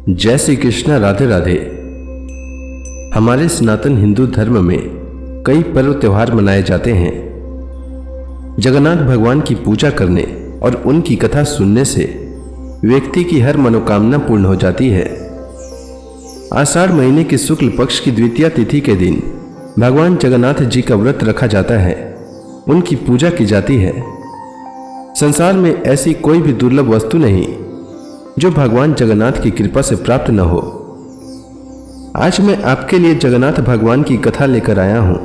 जय श्री कृष्णा। राधे राधे। हमारे सनातन हिंदू धर्म में कई पर्व त्योहार मनाए जाते हैं। जगन्नाथ भगवान की पूजा करने और उनकी कथा सुनने से व्यक्ति की हर मनोकामना पूर्ण हो जाती है। आषाढ़ महीने के शुक्ल पक्ष की द्वितीया तिथि के दिन भगवान जगन्नाथ जी का व्रत रखा जाता है, उनकी पूजा की जाती है। संसार में ऐसी कोई भी दुर्लभ वस्तु नहीं जो भगवान जगन्नाथ की कृपा से प्राप्त न हो। आज मैं आपके लिए जगन्नाथ भगवान की कथा लेकर आया हूं।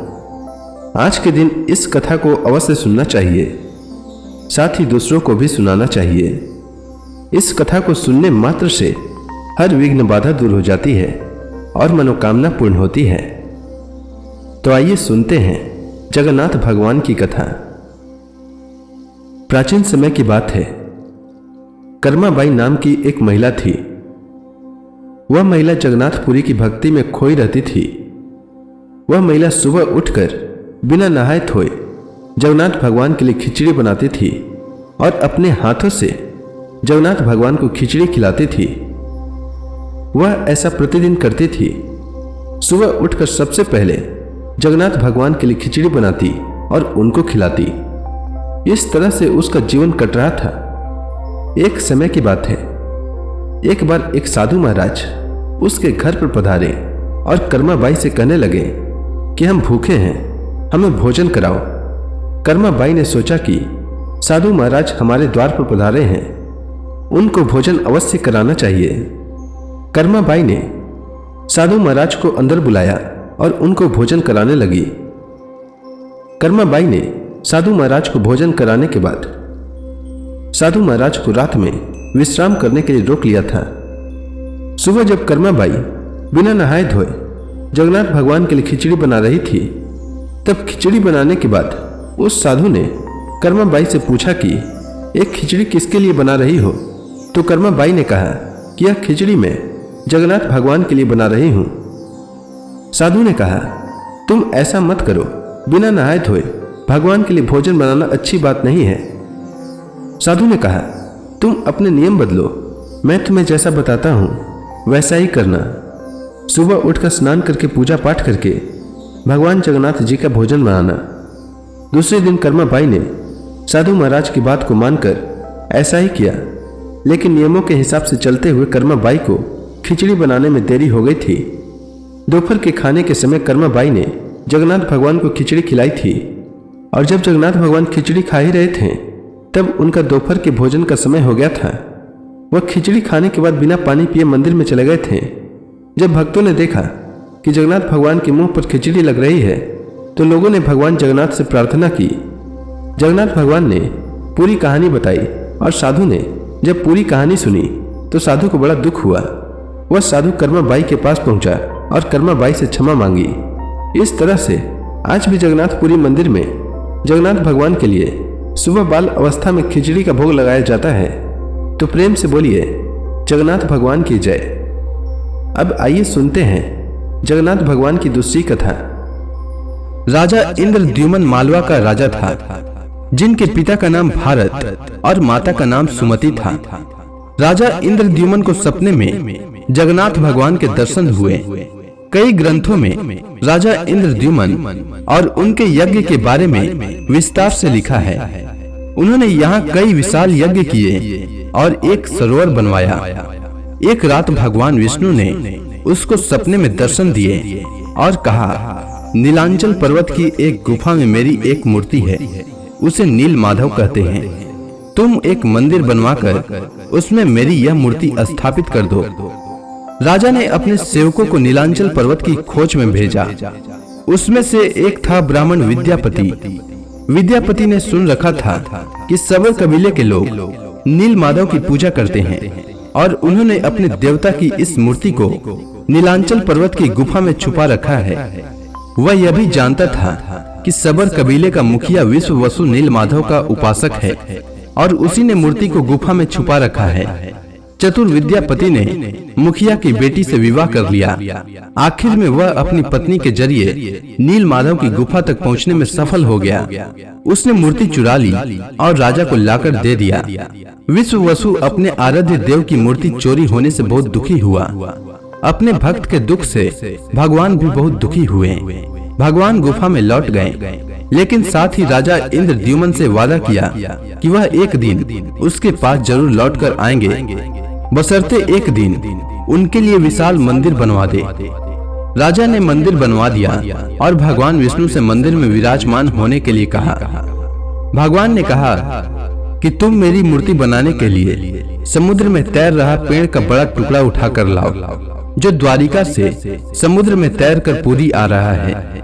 आज के दिन इस कथा को अवश्य सुनना चाहिए, साथ ही दूसरों को भी सुनाना चाहिए। इस कथा को सुनने मात्र से हर विघ्न बाधा दूर हो जाती है और मनोकामना पूर्ण होती है। तो आइए सुनते हैं जगन्नाथ भगवान की कथा। प्राचीन समय की बात है। कर्माबाई नाम की एक महिला थी। वह महिला जगन्नाथपुरी की भक्ति में खोई रहती थी। वह महिला सुबह उठकर बिना नहाए धोए जगन्नाथ भगवान के लिए खिचड़ी बनाती थी और अपने हाथों से जगन्नाथ भगवान को खिचड़ी खिलाती थी। वह ऐसा प्रतिदिन करती थी। सुबह उठकर सबसे पहले जगन्नाथ भगवान के लिए खिचड़ी बनाती और उनको खिलाती। इस तरह से उसका जीवन कट रहा था। एक समय की बात है। एक बार एक साधु महाराज उसके घर पर पधारे और कर्माबाई से कहने लगे कि हम भूखे हैं, हमें भोजन कराओ। कर्माबाई ने सोचा कि साधु महाराज हमारे द्वार पर पधारे हैं, उनको भोजन अवश्य कराना चाहिए। कर्माबाई ने साधु महाराज को अंदर बुलाया और उनको भोजन कराने लगी। कर्माबाई ने साधु महाराज को भोजन कराने के बाद साधु महाराज को रात में विश्राम करने के लिए रोक लिया था। सुबह जब कर्माबाई बिना नहाए धोए जगन्नाथ भगवान के लिए खिचड़ी बना रही थी, तब खिचड़ी बनाने के बाद उस साधु ने कर्माबाई से पूछा कि एक खिचड़ी किसके लिए बना रही हो। तो कर्माबाई ने कहा कि यह खिचड़ी मैं जगन्नाथ भगवान के लिए बना रही हूं। साधु ने कहा, तुम ऐसा मत करो, बिना नहाए धोए भगवान के लिए भोजन बनाना अच्छी बात नहीं है। साधु ने कहा, तुम अपने नियम बदलो, मैं तुम्हें जैसा बताता हूं वैसा ही करना। सुबह उठकर स्नान करके पूजा पाठ करके भगवान जगन्नाथ जी का भोजन बनाना। दूसरे दिन कर्माबाई ने साधु महाराज की बात को मानकर ऐसा ही किया, लेकिन नियमों के हिसाब से चलते हुए कर्माबाई को खिचड़ी बनाने में देरी हो गई थी। दोपहर के खाने के समय कर्माबाई ने जगन्नाथ भगवान को खिचड़ी खिलाई थी और जब जगन्नाथ भगवान खिचड़ी खा ही रहे थे तब उनका दोपहर के भोजन का समय हो गया था। वह खिचड़ी खाने के बाद बिना पानी पिए मंदिर में चले गए थे। जब भक्तों ने देखा कि जगन्नाथ भगवान के मुंह पर खिचड़ी लग रही है तो लोगों ने भगवान जगन्नाथ से प्रार्थना की। जगन्नाथ भगवान ने पूरी कहानी बताई और साधु ने जब पूरी कहानी सुनी तो साधु को बड़ा दुख हुआ। वह साधु कर्माबाई के पास पहुंचा और कर्माबाई से क्षमा मांगी। इस तरह से आज भी जगन्नाथपुरी मंदिर में जगन्नाथ भगवान के लिए सुबह बाल अवस्था में खिचड़ी का भोग लगाया जाता है। तो प्रेम से बोलिए जगन्नाथ भगवान की जय। अब आइए सुनते हैं जगन्नाथ भगवान की दूसरी कथा। राजा इंद्रद्युम्न मालवा का राजा था, जिनके पिता का नाम भारत और माता का नाम सुमति था। राजा इंद्रद्युम्न को सपने में जगन्नाथ भगवान के दर्शन हुए। कई ग्रंथों में राजा इंद्रद्युम्न और उनके यज्ञ के बारे में विस्तार से लिखा है। उन्होंने यहाँ कई विशाल यज्ञ किए और एक सरोवर बनवाया। एक रात भगवान विष्णु ने उसको सपने में दर्शन दिए और कहा, नीलांचल पर्वत की एक गुफा में मेरी एक मूर्ति है, उसे नील माधव कहते हैं। तुम एक मंदिर बनवाकर उसमें मेरी यह मूर्ति स्थापित कर दो। राजा ने अपने सेवकों को नीलांचल पर्वत की खोज में भेजा। उसमें से एक था ब्राह्मण विद्यापति। विद्यापति ने सुन रखा था कि सबर कबीले के लोग नील माधव की पूजा करते हैं और उन्होंने अपने देवता की इस मूर्ति को नीलांचल पर्वत की गुफा में छुपा रखा है। वह यह भी जानता था कि सबर कबीले का मुखिया विश्व वसु नील माधव का उपासक है और उसी ने मूर्ति को गुफा में छुपा रखा है। चतुर विद्यापति ने मुखिया की बेटी से विवाह कर लिया। आखिर में वह अपनी पत्नी के जरिए नील माधव की गुफा तक पहुंचने में सफल हो गया। उसने मूर्ति चुरा ली और राजा को लाकर दे दिया। विश्ववसु अपने आराध्य देव की मूर्ति चोरी होने से बहुत दुखी हुआ। अपने भक्त के दुख से भगवान भी बहुत दुखी हुए। भगवान गुफा में लौट गए, लेकिन साथ ही राजा इंद्रद्युमन से वादा किया कि वह एक दिन उसके पास जरूर लौटकर आएंगे, बशर्ते एक दिन उनके लिए विशाल मंदिर बनवा दे। राजा ने मंदिर बनवा दिया और भगवान विष्णु से मंदिर में विराजमान होने के लिए कहा। भगवान ने कहा कि तुम मेरी मूर्ति बनाने के लिए समुद्र में तैर रहा पेड़ का बड़ा टुकड़ा उठाकर लाओ, जो द्वारिका से समुद्र में तैर कर पुरी आ रहा है।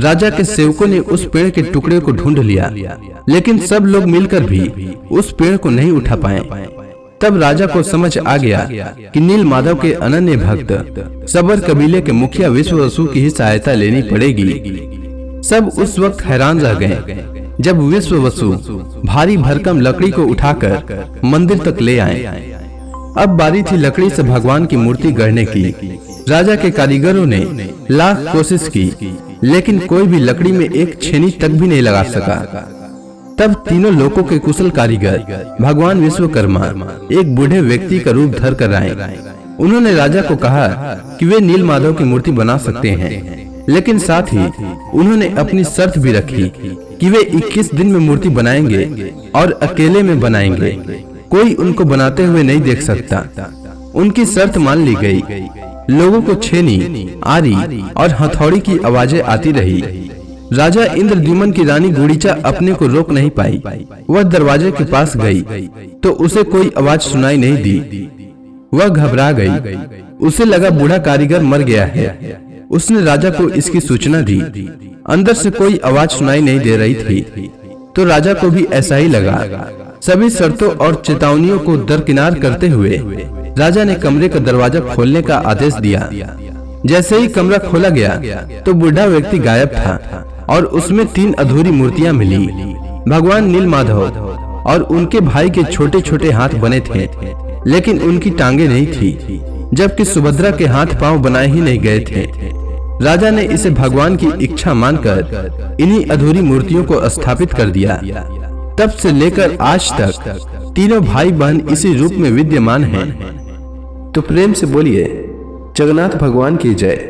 राजा के सेवकों ने उस पेड़ के टुकड़े को ढूंढ लिया, लेकिन सब लोग मिलकर भी उस पेड़ को नहीं उठा पाए। तब राजा को समझ आ गया कि नील माधव के अनन्य भक्त सबर कबीले के मुखिया विश्ववसु की ही सहायता लेनी पड़ेगी। सब उस वक्त हैरान रह गए जब विश्ववसु भारी भरकम लकड़ी को उठाकर मंदिर तक ले आए। अब बारी थी लकड़ी से भगवान की मूर्ति गढ़ने की। राजा के कारीगरों ने लाख कोशिश की, लेकिन कोई भी लकड़ी में एक छेनी तक भी नहीं लगा सका। तब तीनों लोगों के कुशल कारीगर भगवान विश्वकर्मा एक बूढ़े व्यक्ति का रूप धर कर आए। उन्होंने राजा को कहा कि वे नील माधव की मूर्ति बना सकते हैं, लेकिन साथ ही उन्होंने अपनी शर्त भी रखी कि वे 21 दिन में मूर्ति बनाएंगे और अकेले में बनाएंगे, कोई उनको बनाते हुए नहीं देख सकता। उनकी शर्त मान ली गई। लोगों को छेनी, आरी और हथौड़ी की आवाजें आती रही। राजा इंद्रद्युमन की रानी गुड़ीचा अपने को रोक नहीं पाई। वह दरवाजे के पास गई तो उसे कोई आवाज सुनाई नहीं दी। वह घबरा गई। उसे लगा बूढ़ा कारीगर मर गया है। उसने राजा को इसकी सूचना दी। अंदर से कोई आवाज सुनाई नहीं दे रही थी, तो राजा को भी ऐसा ही लगा। सभी शर्तों और चेतावनियों को दरकिनार करते हुए राजा ने कमरे का दरवाजा खोलने का आदेश दिया। जैसे ही कमरा खोला गया तो बूढ़ा व्यक्ति गायब था और उसमें 3 अधूरी मूर्तियां मिली। भगवान नील माधव और उनके भाई के छोटे छोटे हाथ बने थे, लेकिन उनकी टांगे नहीं थी, जबकि सुभद्रा के हाथ पांव बनाए ही नहीं गए थे। राजा ने इसे भगवान की इच्छा मानकर इन्हीं अधूरी मूर्तियों को स्थापित कर दिया। तब से लेकर आज तक तीनों भाई बहन इसी रूप में विद्यमान हैं। तो प्रेम से बोलिए जगन्नाथ भगवान की जय।